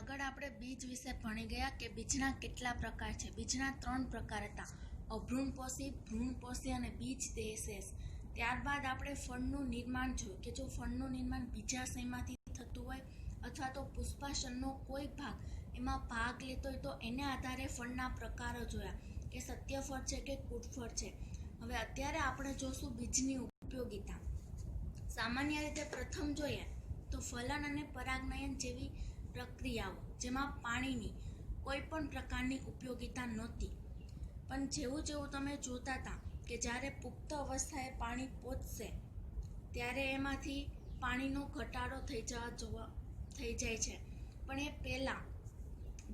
આગળ આપણે બીજ વિશે ભણી ગયા કે બીજના કેટલા પ્રકાર છે. બીજના 3 પ્રકાર હતા: અભ્રૂણપોષી, ભ્રૂણપોષી અને બીજદેશેષ. ત્યારબાદ આપણે ફળનું નિર્માણ જોયું કે જો ફળનું નિર્માણ બીજાશયમાંથી થતું હોય અથવા તો પુષ્પાશયનો કોઈ ભાગ એમાં ભાગ લેતો હોય તો એને આધારે ફળના પ્રકારો જોયા કે સત્યફળ છે કે કૂટફળ છે. હવે અત્યારે આપણે જોશું બીજની ઉપયોગિતા. સામાન્ય રીતે પ્રથમ જોઈએ તો ફલન અને પરાગનયન જેવી પ્રક્રિયાઓ જેમાં પાણીની કોઈ પણ પ્રકારની ઉપયોગિતા નહોતી. પણ જેવું જેવું તમે જોતા હતા કે જ્યારે પુખ્ત અવસ્થાએ પાણી પહોંચશે ત્યારે એમાંથી પાણીનો ઘટાડો થઈ જાય છે. પણ એ પહેલાં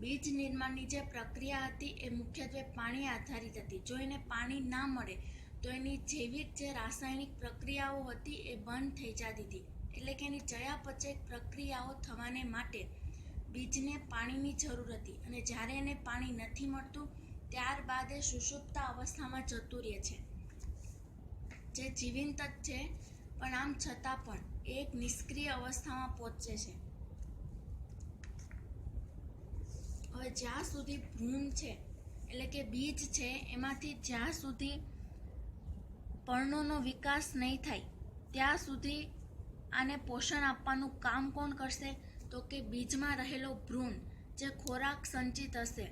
બીજ નિર્માણની જે પ્રક્રિયા હતી એ મુખ્યત્વે પાણી આધારિત હતી. જો એને પાણી ના મળે તો એની જૈવિક જે રાસાયણિક પ્રક્રિયાઓ હતી એ બંધ થઈ જતી હતી. એટલે કે એની ચયાપચય પ્રક્રિયાઓ થવાને માટે બીજને પાણીની જરૂર હતી અને જ્યારે એને પાણી નથી મળતું ત્યારબાદ એ સુષુપ્ત અવસ્થામાં જતું રહે છે, જે જીવંત જ છે પણ આમ છતાં પણ એક નિષ્ક્રિય અવસ્થામાં પહોંચે છે. હવે જ્યાં સુધી ભ્રૂણ છે એટલે કે બીજ છે એમાંથી જ્યાં સુધી પર્ણોનો વિકાસ નહીં થાય ત્યાં સુધી આને પોષણ આપવાનું કામ કોણ કરશે? તો કે બીજમાં રહેલો ભ્રૂણ જે ખોરાક સંચિત હશે.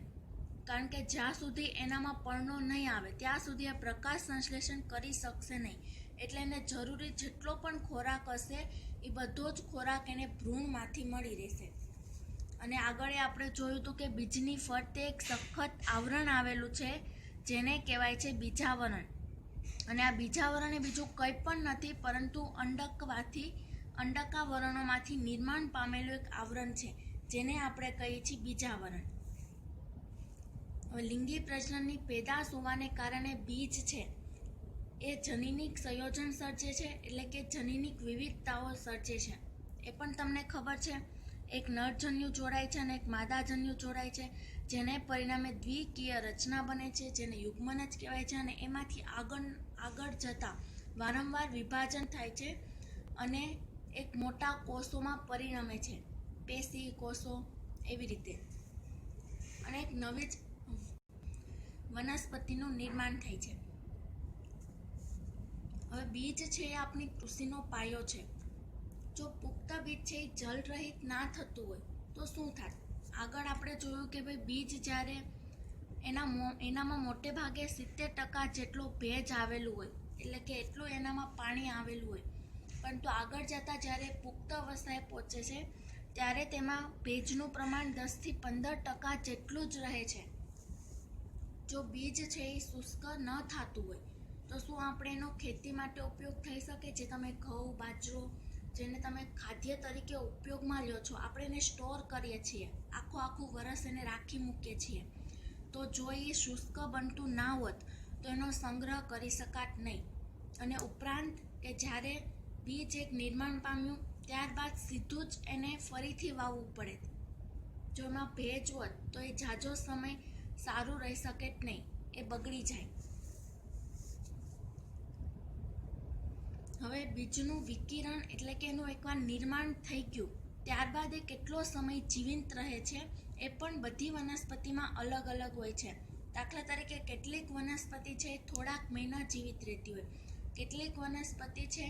કારણ કે જ્યાં સુધી એનામાં પર્ણો નહીં આવે ત્યાં સુધી આ પ્રકાશ સંશ્લેષણ કરી શકશે નહીં. એટલે એને જરૂરી જેટલો પણ ખોરાક હશે એ બધો જ ખોરાક એને ભ્રૂણમાંથી મળી રહેશે. અને આગળ આપણે જોયું હતું કે બીજની ફરતે એક સખત આવરણ આવેલું છે જેને કહેવાય છે બીજાવરણ. અને આ બીજાવરણ એ બીજું કંઈ પણ નથી પરંતુ અંડકાવરણોમાંથી નિર્માણ પામેલું એક આવરણ છે જેને આપણે કહીએ છીએ બીજાવરણ. હવે લિંગી પ્રજનનની પેદાશ હોવાને કારણે બીજ છે એ જનીનિક સંયોજન સર્જે છે, એટલે કે જનીનિક વિવિધતાઓ સર્જે છે. એ પણ તમને ખબર છે, એક નરજન્યુ જોડાય છે અને એક માદાજન્યુ જોડાય છે જેને પરિણામે દ્વિકીય રચના બને છે જેને યુગ્મન જ કહેવાય છે. અને એમાંથી આગળ જતાં વારંવાર વિભાજન થાય છે અને એક મોટા કોષોમાં પરિણમે છે, પેશી કોષો એવી રીતે. અને એક નવી જ વનસ્પતિનું નિર્માણ થાય છે. હવે બીજ છે એ આપણી કૃષિનો પાયો છે. જો પુખ્ત બીજ છે એ જલરહિત ના થતું હોય તો શું થાય? આગળ આપણે જોયું કે ભાઈ બીજ જ્યારે એનામાં મોટે ભાગે 70% જેટલો ભેજ આવેલું હોય, એટલે કે એટલું એનામાં પાણી આવેલું હોય. પરંતુ આગળ જતાં જ્યારે પુખ્ત અવસ્થાએ પહોંચે છે ત્યારે તેમાં ભેજનું પ્રમાણ 10થી 15% જેટલું જ રહે છે. જો બીજ છે એ શુષ્ક ન થતું હોય તો શું આપણે એનો ખેતી માટે ઉપયોગ થઈ શકે? જે તમે ઘઉં, બાજરો જેને તમે ખાદ્ય તરીકે ઉપયોગમાં લ્યો છો, આપણે એને સ્ટોર કરીએ છીએ, આખું વરસ એને રાખી મૂકીએ છીએ. તો જો એ શુષ્ક બનતું ના હોત તો એનો સંગ્રહ કરી શકાત નહીં. અને ઉપરાંત કે જ્યારે બીજ એક નિર્માણ પામ્યું ત્યારબાદ સીધું જ એને ફરીથી વાવવું પડે. જો એમાં ભેજ હોત તો એ ઝાઝો સમય સારું રહી શકે જ નહીં, એ બગડી જાય. હવે બીજનું વિકિરણ એટલે કે એનું એકવાર નિર્માણ થઈ ગયું ત્યારબાદ એ કેટલો સમય જીવંત રહે છે એ પણ બધી વનસ્પતિમાં અલગ અલગ હોય છે. દાખલા તરીકે કેટલીક વનસ્પતિ છે એ થોડાક મહિના જીવિત રહેતી હોય, કેટલીક વનસ્પતિ છે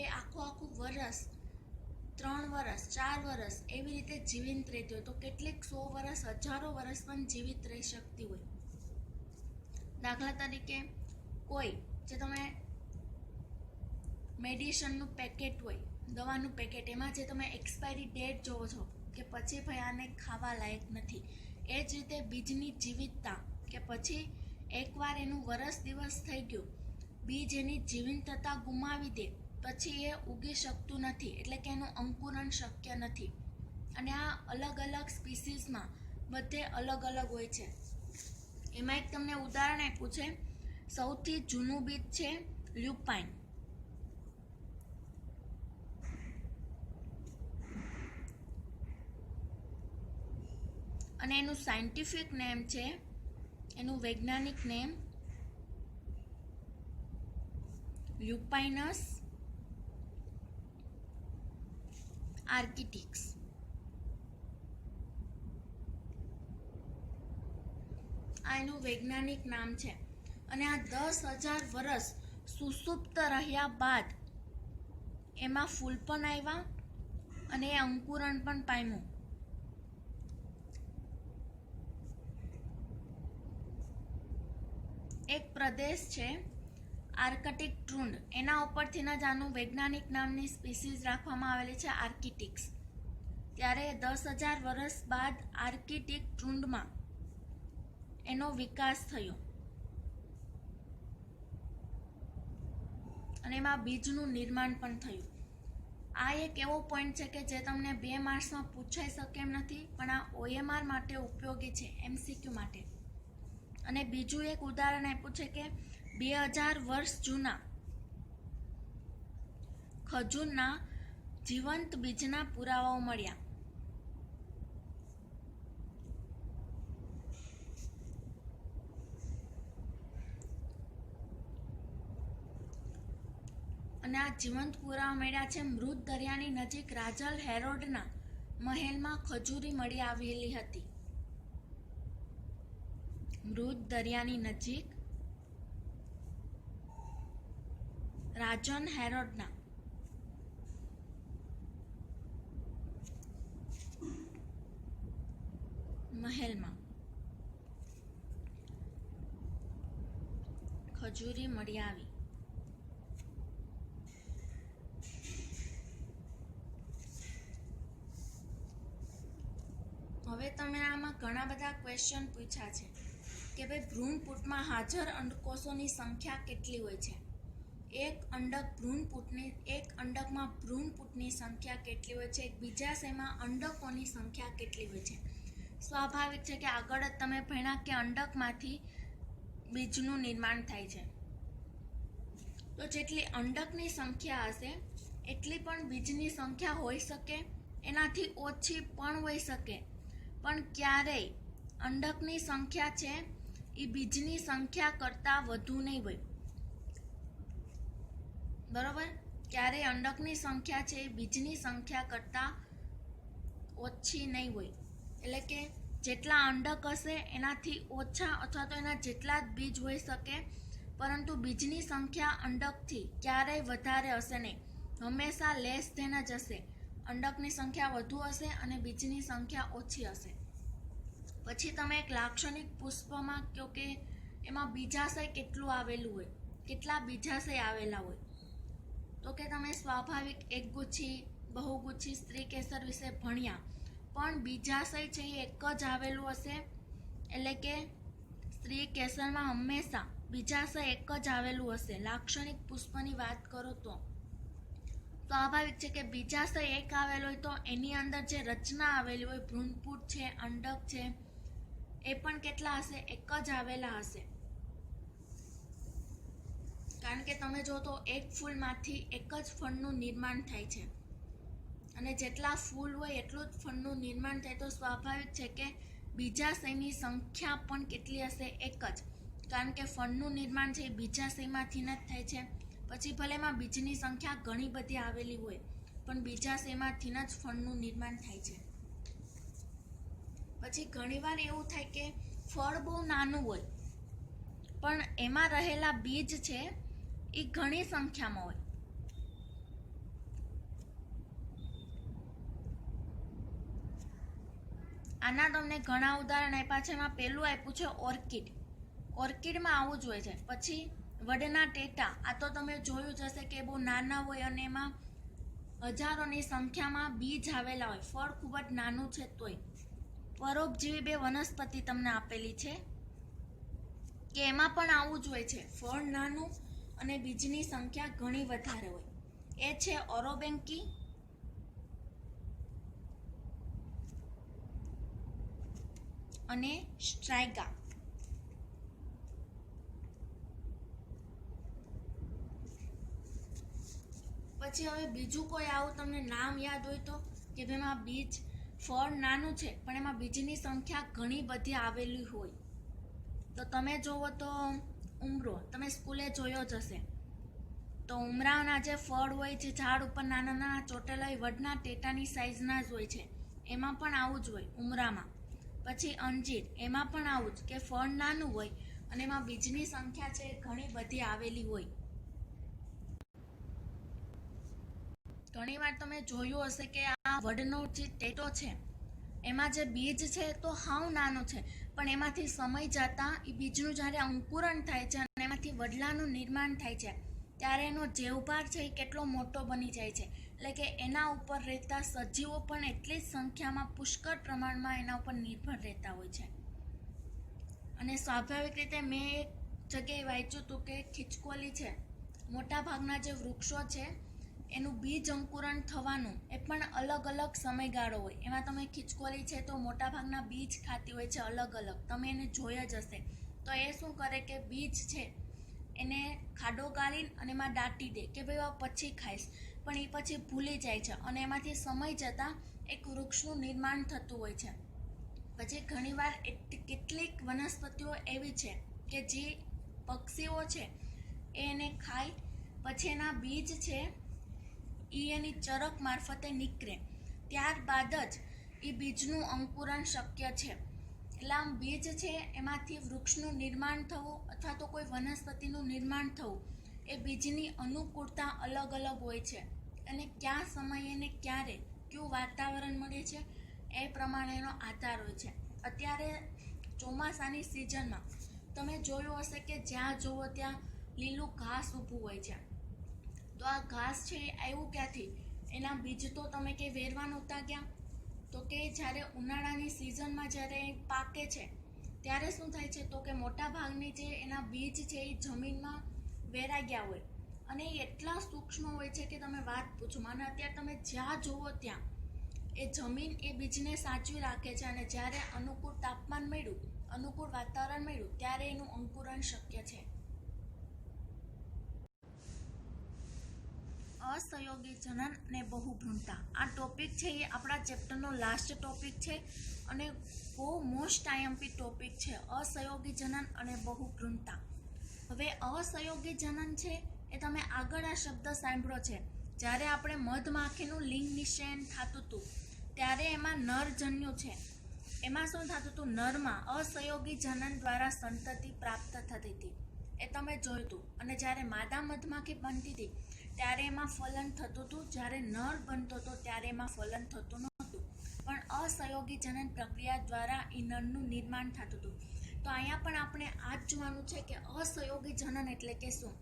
એ આખું વરસ, 3 વર્ષ, 4 વર્ષ એવી રીતે જીવંત રહેતી હોય, તો કેટલીક 100 વર્ષ, હજારો વર્ષ પણ જીવિત રહી શકતી હોય. દાખલા તરીકે કોઈ જે તમે મેડિસિનનું પેકેટ હોય, દવાનું પેકેટ, એમાં જે તમે એક્સપાયરી ડેટ જોવો છો કે પછી ભાઈ આને ખાવા લાયક નથી, એ જ રીતે બીજની જીવિતતા કે પછી એકવાર એનું વરસ દિવસ થઈ ગયું, બીજ એની જીવંતતા ગુમાવી દે પછી એ ઉગી શકતું નથી, એટલે કે એનું અંકુરણ શક્ય નથી. અને આ અલગ અલગ સ્પીસીસમાં બધે અલગ અલગ હોય છે. એમાં એક તમને ઉદાહરણ આપ્યું છે, સૌથી જૂનું બીજ છે લ્યુપાઇન. અને એનું સાયન્ટિફિક નેમ છે, એનું વૈજ્ઞાનિક નેમ લ્યુપાઇનસ આર્કિટિક્સ. આ એનું વૈજ્ઞાનિક નામ છે. અને આ 10,000 વર્ષ સુષુપ્ત રહ્યા બાદ એમાં ફૂલ પણ આવ્યા અને એ અંકુરણ પણ પામ્યું. એક પ્રદેશ છે આર્કટિક ટ્રુન્ડ, એના ઉપરથી જ આનું વૈજ્ઞાનિક નામની સ્પીસીઝ રાખવામાં આવેલી છે આર્કિટિક્સ. ત્યારે 10,000 વર્ષ બાદ આર્કટિક ટ્રુન્ડમાં એનો વિકાસ થયો અને એમાં બીજનું નિર્માણ પણ થયું. આ એક એવો પોઈન્ટ છે કે જે તમને 2 માર્ક્સમાં પૂછાઈ શકે એમ નથી, પણ આ OMR માટે ઉપયોગી છે, MCQ માટે. અને બીજું એક ઉદાહરણ આપ્યું છે કે 2000 વર્ષ જૂના ખજૂરના જીવંત બીજના પુરાવાઓ મળ્યા. અને આ જીવંત પુરાવા મળ્યા છે મૃત દરિયાની નજીક રાજલ હેરોડના મહેલમાં ખજૂરી મળી આવેલી હતી. મૃત દરિયાની નજીક રાજન હેરોડના મહેલમાં ખજૂરી મળી આવી. હવે તમે આમાં ઘણા બધા ક્વેશ્ચન પૂછ્યા છે કે ભાઈ ભ્રૂણપૂટમાં હાજર અંડકોષોની સંખ્યા કેટલી હોય છે. એક અંડકમાં ભ્રૂણપૂટની સંખ્યા કેટલી હોય છે, એક બીજાશયમાં અંડકોની સંખ્યા કેટલી હોય છે. સ્વાભાવિક છે કે આગળ જ તમે ભણ્યા કે અંડકમાંથી બીજનું નિર્માણ થાય છે. તો જેટલી અંડકની સંખ્યા હશે એટલી પણ બીજની સંખ્યા હોઈ શકે, એનાથી ઓછી પણ હોઈ શકે. પણ ક્યારેય અંડકની સંખ્યા છે એ બીજની સંખ્યા કરતાં વધુ નહીં હોય. બરોબર? ક્યારેય અંડકની સંખ્યા છે એ બીજની સંખ્યા કરતાં ઓછી નહીં હોય. એટલે કે જેટલા અંડક હશે એનાથી ઓછા અથવા તો એના જેટલા જ બીજ હોઈ શકે, પરંતુ બીજની સંખ્યા અંડકથી ક્યારેય વધારે હશે નહીં. હંમેશા લેસ ધેન જ હશે. અંડકની સંખ્યા વધુ હશે અને બીજની સંખ્યા ઓછી હશે. પછી તમે એક લાક્ષણિક પુષ્પમાં કહો કે એમાં બીજાશય કેટલું આવેલું હોય, કેટલા બીજાશય આવેલા હોય. તો કે તમે સ્વાભાવિક એકગુચ્છી, બહુગુચ્છી, સ્ત્રી કેસર વિશે ભણ્યા, પણ બીજાશય છે એ એક જ આવેલું હશે. એટલે કે સ્ત્રી કેસરમાં હંમેશા બીજાશય એક જ આવેલું હશે. લાક્ષણિક પુષ્પની વાત કરો તો સ્વાભાવિક છે કે બીજાશય એક આવેલો હોય તો એની અંદર જે રચના આવેલી હોય, ભ્રૂણપૂટ છે, અંડક છે, એ પણ કેટલા હશે? એક જ આવેલા હશે. કારણ કે તમે જો તો એક ફૂલમાંથી એક જ ફળનું નિર્માણ થાય છે અને જેટલા ફૂલ હોય એટલું જ ફળનું નિર્માણ થાય. તો સ્વાભાવિક છે કે બીજાશયની સંખ્યા પણ કેટલી હશે? એક જ. કારણ કે ફળનું નિર્માણ છે એ બીજાશયમાંથી જ થાય છે. પછી ભલે એમાં બીજની સંખ્યા ઘણી બધી આવેલી હોય, પણ બીજાશયમાંથી જ ફળનું નિર્માણ થાય છે. પછી ઘણીવાર એવું થાય કે ફળ બહુ નાનું હોય પણ એમાં રહેલા બીજ છે એ ઘણી સંખ્યામાં હોય. આના તમને ઘણા ઉદાહરણ આપ્યા છે. એમાં પહેલું આપ્યું છે ઓર્કિડ. ઓર્કિડમાં આવું જ હોય છે. પછી વડના ટેટા, આ તો તમે જોયું જ હશે કે બહુ નાના હોય અને એમાં હજારોની સંખ્યામાં બીજ આવેલા હોય, ફળ ખૂબ જ નાનું છે તોય. પરોપજીવી 2 વનસ્પતિ તમને આપેલી છે કે એમાં પણ આવું જ હોય છે, ફળ નાનું અને બીજની સંખ્યા ઘણી વધારે હોય. એ છે ઓરોબેન્કી અને સ્ટ્રાઇગા. પછી હવે બીજું કોઈ આવું તમને નામ યાદ હોય તો કે જેમાં બીજ, ફળ નાનું છે પણ એમાં બીજની સંખ્યા ઘણી બધી આવેલી હોય. તો તમે જોવો તો ઉમરો, તમે સ્કૂલે જોયો જ હશે. તો ઉમરાના જે ફળ હોય, જે ઝાડ ઉપર નાના નાના ચોટેલા હોય, વડના ટેટાની સાઇઝના જ હોય છે. એમાં પણ આવું જ હોય ઉમરામાં. પછી અંજીર, એમાં પણ આવું જ કે ફળ નાનું હોય અને એમાં બીજની સંખ્યા છે ઘણી બધી આવેલી હોય. ઘણીવાર તમે જોયું હશે કે આ વડનો જે ટેટો છે એમાં જે બીજ છે તો હાવ નાનું છે, પણ એમાંથી સમય જતાં એ બીજનું જ્યારે અંકુરણ થાય છે અને એમાંથી વડલાનું નિર્માણ થાય છે ત્યારે એનો જેવભાર છે એ કેટલો મોટો બની જાય છે. એટલે કે એના ઉપર રહેતા સજીવો પણ એટલી જ સંખ્યામાં પુષ્કળ પ્રમાણમાં એના ઉપર નિર્ભર રહેતા હોય છે. અને સ્વાભાવિક રીતે મેં એક જગ્યાએ વાંચ્યું હતું કે ખિચકોલી છે, મોટાભાગના જે વૃક્ષો છે એનું બીજ અંકુરણ થવાનું એ પણ અલગ અલગ સમયગાળો હોય. એમાં તમે ખિચકોલી છે તો મોટાભાગના બીજ ખાતી હોય છે અલગ અલગ, તમે એને જોઈ જ હશે. તો એ શું કરે કે બીજ છે એને ખાડો ગાળીને અને એમાં દાટી દે કે ભાઈ પછી ખાઈશ, પણ એ પછી ભૂલી જાય છે અને એમાંથી સમય જતાં એક વૃક્ષનું નિર્માણ થતું હોય છે. પછી ઘણીવાર કેટલીક વનસ્પતિઓ એવી છે કે જે પક્ષીઓ છે એને ખાય, પછી એના બીજ છે એ એની ચરક મારફતે નીકળે, ત્યારબાદ જ એ બીજનું અંકુરણ શક્ય છે. એટલે આમ બીજ છે એમાંથી વૃક્ષનું નિર્માણ થવું અથવા તો કોઈ વનસ્પતિનું નિર્માણ થવું એ બીજની અનુકૂળતા અલગ અલગ હોય છે અને કયા સમયે ને ક્યારે કયું વાતાવરણ મળે છે એ પ્રમાણેનો આધાર હોય છે. અત્યારે ચોમાસાની સિઝનમાં તમે જોયું હશે કે જ્યાં જુઓ ત્યાં લીલું ઘાસ ઊભું હોય છે. તો આ ઘાસ છે એ આવ્યું ક્યાંથી? એના બીજ તો તમે કે વેરવા નહોતા ગયા, તો કે જ્યારે ઉનાળાની સિઝનમાં જ્યારે પાકે છે ત્યારે શું થાય છે તો કે મોટા ભાગની જે એના બીજ છે એ જમીનમાં વેરાઈ ગયા હોય અને એ એટલા સૂક્ષ્મ હોય છે કે તમે વાત પૂછો. અને અત્યારે તમે જ્યાં જુઓ ત્યાં એ જમીન એ બીજને સાચવી રાખે છે અને જ્યારે અનુકૂળ તાપમાન મળ્યું, અનુકૂળ વાતાવરણ મળ્યું ત્યારે એનું અંકુરણ શક્ય છે. અસહયોગી જનન અને બહુભ્રૂણતા આ ટોપિક છે એ આપણા ચેપ્ટરનો લાસ્ટ ટોપિક છે અને બહુ મોસ્ટ આઈએમપી ટોપિક છે, અસહયોગી જનન અને બહુભ્રૂણતા. હવે અસહયોગી જનન છે એ તમે આગળ આ શબ્દ સાંભળો છે, જ્યારે આપણે મધમાખીનું લિંગ નિષેચન થતું હતું ત્યારે એમાં નર જન્યું છે. એમાં શું થતું હતું? નરમાં અસહયોગી જનન દ્વારા સંતતિ પ્રાપ્ત થતી હતી, એ તમે જોયું હતું. અને જ્યારે માદા મધમાખી બનતી હતી ત્યારે એમાં ફલન થતું હતું, જ્યારે નર બનતો હતો ત્યારે એમાં ફલન થતું નહોતું, પણ અસહયોગી જનન પ્રક્રિયા દ્વારા એ નરનું નિર્માણ થતું હતું. તો અહીંયા પણ આપણે આ જ જોવાનું છે કે અસહયોગી જનન એટલે કે શું?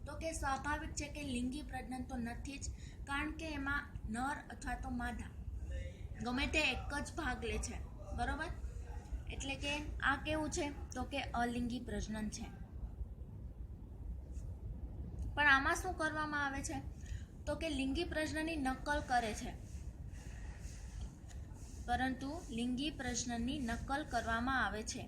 તો કે સ્વાભાવિક છે કે લિંગી પ્રજનન તો નથી જ, કારણ કે એમાં નર અથવા તો માદા ગમે તે એક જ ભાગ લે છે, બરોબર? એટલે કે આ કેવું છે તો કે અલિંગી પ્રજનન છે. પણ આમાં શું કરવામાં આવે છે તો કે લિંગી પ્રજનનની નકલ કરે છે, પરંતુ લિંગી પ્રજનનની નકલ કરવામાં આવે છે.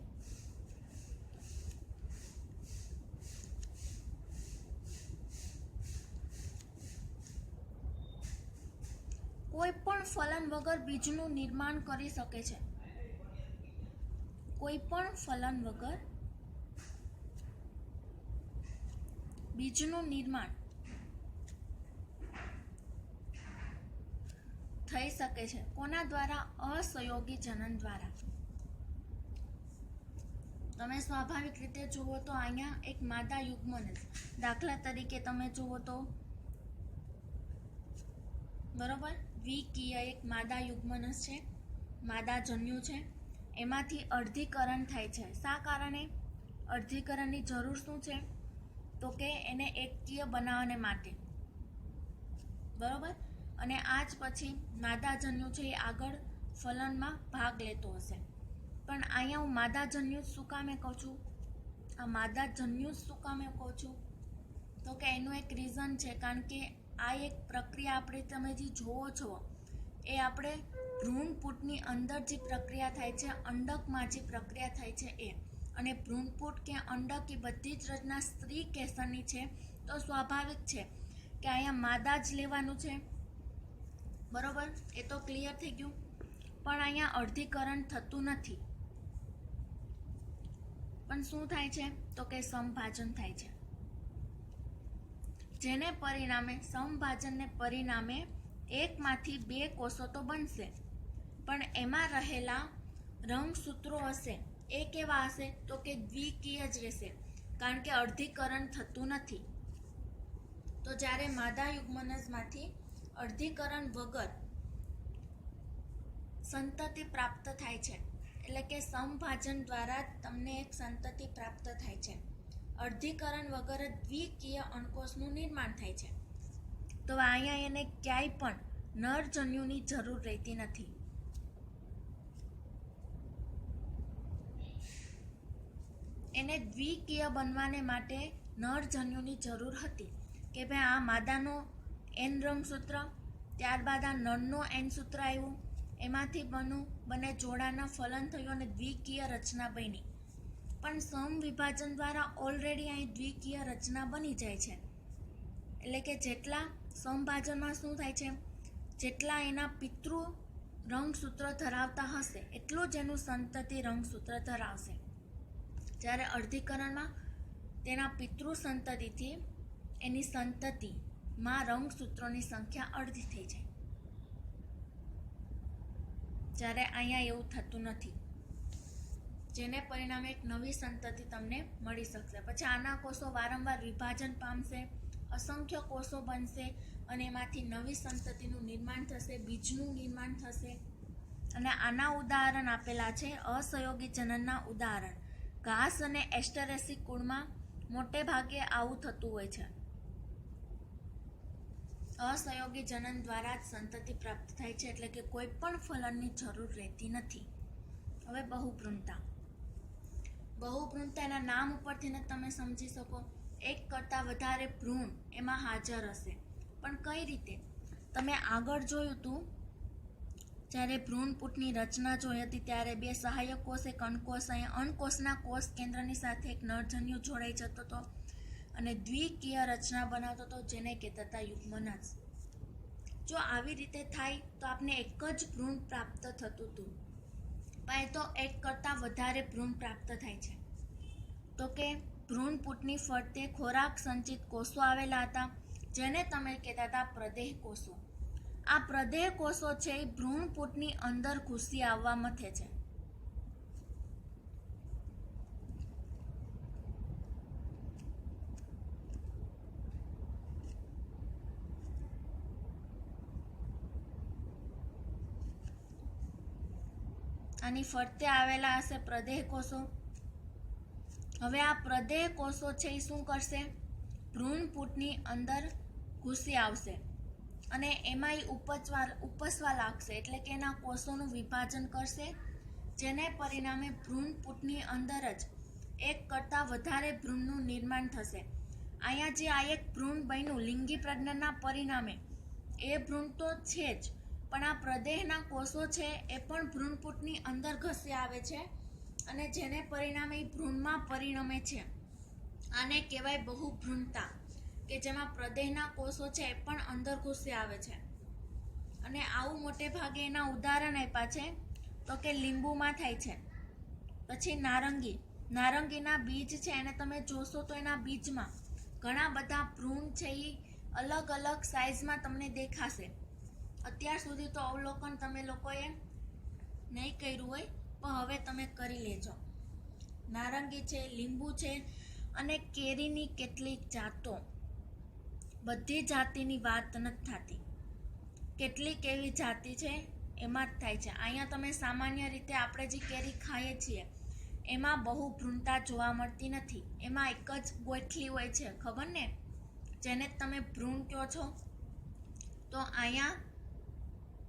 કોઈ પણ ફલન વગર બીજનું નિર્માણ કરી શકે છે. કોઈ પણ ફલન વગર બીજનું નિર્માણ થઈ શકે છે. કોના દ્વારા? અસહયોગી જનન દ્વારા. તમે સ્વાભાવિક રીતે જુઓ તો અહીંયા એક માદા યુગ્મન, દાખલા તરીકે તમે જુઓ તો બરોબર વિકીય એક માદા યુગ્મનસ છે, માદા જન્યુ છે, એમાંથી અર્ધીકરણ થાય છે. શા કારણે અર્ધીકરણની જરૂર શું છે તો કે એને એકકીય બનાવવાને માટે, બરોબર? અને આજ પછી માદા જન્યુ છે એ આગળ ફલનમાં ભાગ લેતો હશે. પણ અહીંયા હું માદા જન્યુ શું કામે કહું છું? આ માદા જન્યુ શું કામે કહું છું તો કે એનું એક રીઝન છે, કારણ કે આ એક પ્રક્રિયા આપણે તમે જે જોવો છો એ આપણે ભ્રૂણપૂટની અંદર જે પ્રક્રિયા થાય છે, અંડકમાં જે પ્રક્રિયા થાય છે એ, અને ભ્રૂણપૂટ કે અંડક એ બધી જ રચના સ્ત્રી કેસરની છે. તો સ્વાભાવિક છે કે અહીંયા માદા જ લેવાનું છે, બરોબર? એ તો ક્લિયર થઈ ગયું. પણ અહીંયા અર્ધીકરણ થતું નથી, પણ શું થાય છે તો કે સમભાજન થાય છે, જેને પરિણામે સમભાજનને પરિણામે એકમાંથી બે કોષો તો બનશે, પણ એમાં રહેલા રંગસૂત્રો હશે એ કેવા હશે તો કે દ્વિકીય જ રહેશે, કારણ કે અર્ધીકરણ થતું નથી. તો જ્યારે માદા યુગ્મનજમાંથી અર્ધીકરણ વગર સંતતિ પ્રાપ્ત થાય છે, એટલે કે સમભાજન દ્વારા તમને એક સંતતિ પ્રાપ્ત થાય છે. અર્ધીકરણ વગર દ્વિકીય અંડકોષનું નિર્માણ થાય છે. તો અહીંયા એને ક્યાંય પણ નરજન્યુની જરૂર રહેતી નથી. એને દ્વિકીય બનવાને માટે નરજન્યુની જરૂર હતી કે ભાઈ આ માદાનો એન રંગસૂત્ર, ત્યારબાદ આ નરનો એન સૂત્ર આવ્યું, એમાંથી બને જોડાના ફલન થયું અને દ્વિકીય રચના બની. પણ સમવિભાજન દ્વારા ઓલરેડી અહીં દ્વિકીય રચના બની જાય છે. એટલે કે જેટલા સમભાજનમાં શું થાય છે, જેટલા એના પિતૃ રંગસૂત્ર ધરાવતા હશે એટલું જ એનું સંતતિ રંગસૂત્ર ધરાવશે. જ્યારે અર્ધીકરણમાં તેના પિતૃ સંતતિથી એની સંતતિમાં રંગસૂત્રોની સંખ્યા અડધી થઈ જાય, જ્યારે અહીંયા એવું થતું નથી, જેને પરિણામે એક નવી સંતતિ તમને મળી શકશે. પછી આના કોષો વારંવાર વિભાજન પામશે, અસંખ્ય કોષો બનશે અને એમાંથી નવી સંતતિનું નિર્માણ થશે, બીજનું નિર્માણ થશે. અને આના ઉદાહરણ આપેલા છે અસહયોગી જનનના ઉદાહરણ. ઘાસ અને એસ્ટરેસી કુળમાં મોટે ભાગે આવું થતું હોય છે. અસહયોગી જનન દ્વારા જ સંતતિ પ્રાપ્ત થાય છે, એટલે કે કોઈ પણ ફલનની જરૂર રહેતી નથી. હવે બહુભ્રૂણતા. બહુભ્રૂણતા એના નામ ઉપરથી ને તમે સમજી શકો, એક કરતાં વધારે ભ્રૂણ એમાં હાજર હશે. પણ કઈ રીતે? તમે આગળ જોયું હતું જ્યારે ભ્રૂણપૂટની રચના જોઈ હતી ત્યારે બે સહાયક કોષ, એક અંડકોષ, અહીંયા અંડકોષના કોષ કેન્દ્રની સાથે એક નરજન્યુ જોડાઈ જતો હતો અને દ્વિકીય રચના બનાવતો હતો, જેને કહેતા હતા યુગ્મનજ. જો આવી રીતે થાય તો આપને એક જ ભ્રૂણ પ્રાપ્ત થતું હતું, પણ તો એક કરતાં વધારે ભ્રૂણ પ્રાપ્ત થાય છે. તો કે ભ્રૂણપૂટની ફરતે ખોરાક સંચિત કોષો આવેલા હતા, જેને તમે કહેતા હતા પ્રદેહ કોષો. આ પ્રદેહ કોષો છે એ ભ્રૂણપૂટની અંદર ઘૂસી આવવા મથે છે. આની ફરતે આવેલા હશે પ્રદેહ કોષો. હવે આ પ્રદેહ કોષો છે એ શું કરશે? ભ્રૂણપૂટની અંદર ઘૂસી આવશે અને એમાં ઉપસવા લાગશે, એટલે કે એના કોષોનું વિભાજન કરશે, જેને પરિણામે ભ્રૂણપૂટની અંદર જ એક કરતાં વધારે ભ્રૂણનું નિર્માણ થશે. અહીંયા જે આ એક ભ્રૂણ બન્યું લિંગી પ્રજનનના પરિણામે, એ ભ્રૂણ તો છે જ, પણ આ પ્રદેહના કોષો છે એ પણ ભ્રૂણપૂટની અંદર ઘસી આવે છે અને જેને પરિણામે ભ્રૂણમાં પરિણમે છે. આને કહેવાય બહુભ્રૂણતા, કે જેમાં પ્રદેહના કોષો છે એ પણ અંદર ઘૂસી આવે છે. અને આવું મોટે ભાગે એના ઉદાહરણ આપ્યા છે તો કે લીંબુમાં થાય છે. પછી નારંગીના બીજ છે એને તમે જોશો તો એના બીજમાં ઘણા બધા ભ્રૂણ છે એ અલગ અલગ સાઇઝમાં તમને દેખાશે. અત્યાર સુધી તો અવલોકન તમે લોકોએ નહીં કર્યું હોય, પણ હવે તમે કરી લેજો. નારંગી છે, લીંબુ છે અને કેરીની કેટલીક જાતો, બધી જાતિની વાત નથી થતી, કેટલીક એવી જાતિ છે એમાં જ થાય છે. અહીંયા તમે સામાન્ય રીતે આપણે જે કેરી ખાઈએ છીએ એમાં બહુભ્રૂણતા જોવા મળતી નથી. એમાં એક જ ગોઠલી હોય છે, ખબર ને, જેને તમે ભ્રૂણ કહો છો. તો અહીંયા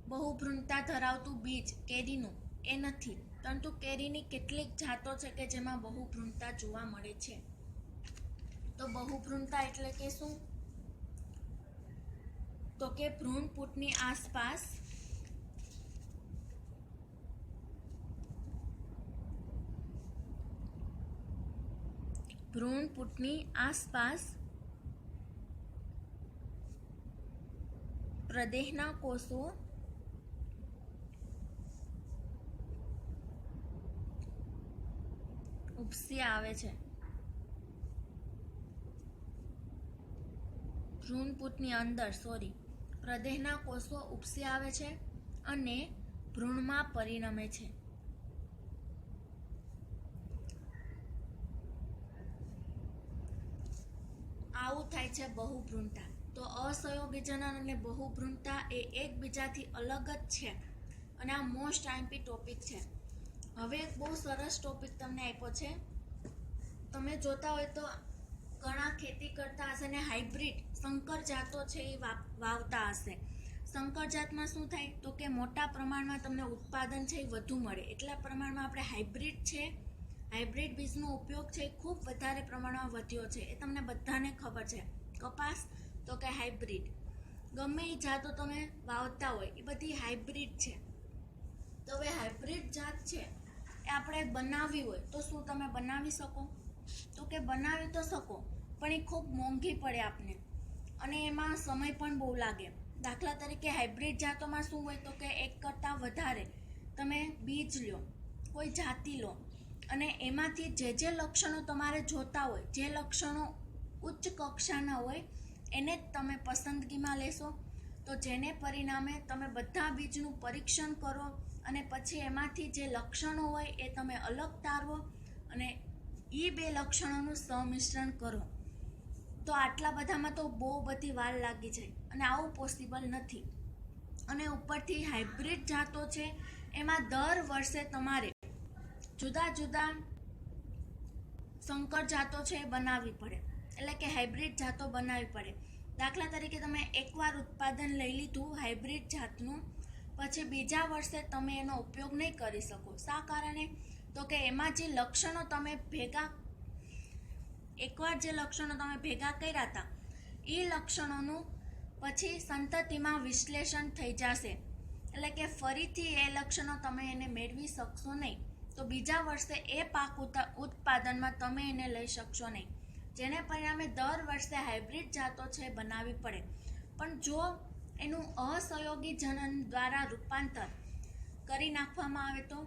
બહુભ્રૂણતા ધરાવતું બીજ કેરીનું એ નથી, પરંતુ કેરીની કેટલીક જાતો છે કે જેમાં બહુભ્રૂણતા જોવા મળે છે. તો બહુભ્રૂણતા એટલે કે શું? તો કે ભ્રૂણપૂટની આસપાસ પ્રદેહના કોષો ઉપસી આવે છે. ભ્રૂણપૂટની અંદર પ્રદેહના કોષો ઉપસી આવે છે અને ભ્રૂણમાં પરિણમે છે. આવું થાય છે બહુભ્રૂણતા. તો અસહયોગી જનન અને બહુભ્રૂણતા એ એકબીજાથી અલગ જ છે અને આ મોસ્ટ આઈમ્પી ટોપિક છે. હવે એક બહુ સરસ ટોપિક તમને આપ્યો છે. તમે જોતા હોય તો ઘણા ખેતી કરતા હશે ને હાઇબ્રિડ સંકર જાતો છે એ વાવતા હશે. સંકર જાતમાં શું થાય તો કે મોટા પ્રમાણમાં તમને ઉત્પાદન છે એ વધુ મળે. એટલા પ્રમાણમાં આપણે હાઇબ્રિડ બીજનો ઉપયોગ છે એ ખૂબ વધારે પ્રમાણમાં વધ્યો છે. એ તમને બધાને ખબર છે. કપાસ તો કે હાઇબ્રિડ, ગમે એ જાતો તમે વાવતા હોય એ બધી હાઇબ્રિડ છે. તો હવે હાઇબ્રિડ જાત છે એ આપણે બનાવવી હોય તો શું તમે બનાવી શકો? તો કે બનાવી તો શકો, પણ એ ખૂબ મોંઘી પડે આપને અને એમાં સમય પણ બહુ લાગે. દાખલા તરીકે હાઇબ્રિડ જાતોમાં શું હોય તો કે એક કરતાં વધારે તમે બીજ લો, કોઈ જાતિ લો અને એમાંથી જે લક્ષણો તમારે જોતા હોય, જે લક્ષણો ઉચ્ચ કક્ષાના હોય એને જ તમે પસંદગીમાં લેશો. તો જેને પરિણામે તમે બધા બીજનું પરીક્ષણ કરો અને પછી એમાંથી જે લક્ષણો હોય એ તમે અલગ તારવો અને એ બે લક્ષણોનું સંમિશ્રણ કરો. તો આટલા બધામાં તો બહુ બધી વાર લાગી જાય અને આવું પોસિબલ નથી. અને ઉપરથી હાઇબ્રિડ જાતો છે એમાં દર વર્ષે તમારે જુદા જુદા સંકર જાતો છે એ બનાવવી પડે, એટલે કે હાઇબ્રિડ જાતો બનાવવી પડે. દાખલા તરીકે તમે એકવાર ઉત્પાદન લઈ લીધું હાઇબ્રિડ જાતનું, પછી બીજા વર્ષે તમે એનો ઉપયોગ નહીં કરી શકો. શા કારણે? તો કે એમાં જે લક્ષણો તમે એકવાર જે લક્ષણો તમે ભેગા કર્યા હતા એ લક્ષણોનું પછી સંતતિમાં વિશ્લેષણ થઈ જશે, એટલે કે ફરીથી એ લક્ષણો તમે એને મેળવી શકશો નહીં. તો બીજા વર્ષે એ પાક ઉત્પાદનમાં તમે એને લઈ શકશો નહીં. જેને પરિણામે દર વર્ષે હાઇબ્રિડ જાતો છે બનાવવી પડે. પણ જો એનું અસહયોગી જનન દ્વારા રૂપાંતર કરી નાખવામાં આવે તો,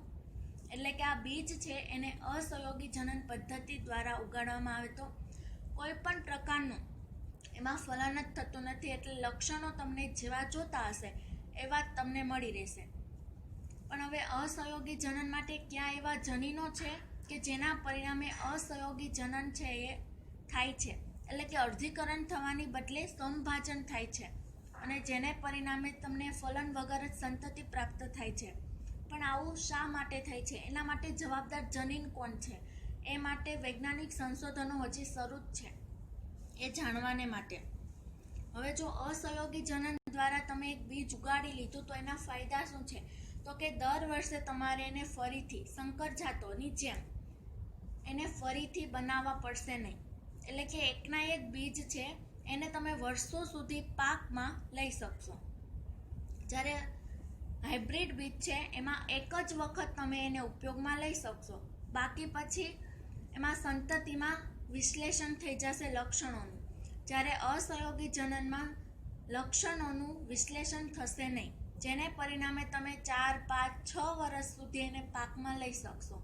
એટલે કે આ બીજ છે એને અસહયોગી જનન પદ્ધતિ દ્વારા ઉગાડવામાં આવે તો કોઈ પણ પ્રકારનું એમાં ફલન જ થતું નથી. એટલે લક્ષણો તમને જેવા જોતા હશે એવા જ તમને મળી રહેશે. પણ હવે અસહયોગી જનન માટે ક્યાં એવા જનીનો છે કે જેના પરિણામે અસહયોગી જનન છે એ થાય છે, એટલે કે અર્ધીકરણ થવાની બદલે સમભાજન થાય છે અને જેને પરિણામે તમને ફલન વગર જ સંતતિ પ્રાપ્ત થાય છે. પણ આવું શા માટે થાય છે? એના માટે જવાબદાર જનીન કોણ છે? એ માટે વૈજ્ઞાનિક સંશોધનો હજી શરૂ જ છે એ જાણવાને માટે. હવે જો અસહયોગી જનન દ્વારા તમે એક બીજ ઉગાડી લીધું તો એના ફાયદા શું છે? તો કે દર વર્ષે તમારે એને ફરીથી સંકર જાતોની જેમ એને ફરીથી બનાવવા પડશે નહીં. એટલે કે એકના એક બીજ છે એને તમે વર્ષો સુધી પાકમાં લઈ શકશો. જ્યારે હાઇબ્રિડ બીજ છે એમાં એક જ વખત તમે એને ઉપયોગમાં લઈ શકશો, બાકી પછી એમાં સંતતિમાં વિશ્લેષણ થઈ જશે લક્ષણોનું. જ્યારે અસહયોગી જનનમાં લક્ષણોનું વિશ્લેષણ થશે નહીં, જેને પરિણામે તમે 4, 5, 6 વર્ષ સુધી એને પાકમાં લઈ શકશો.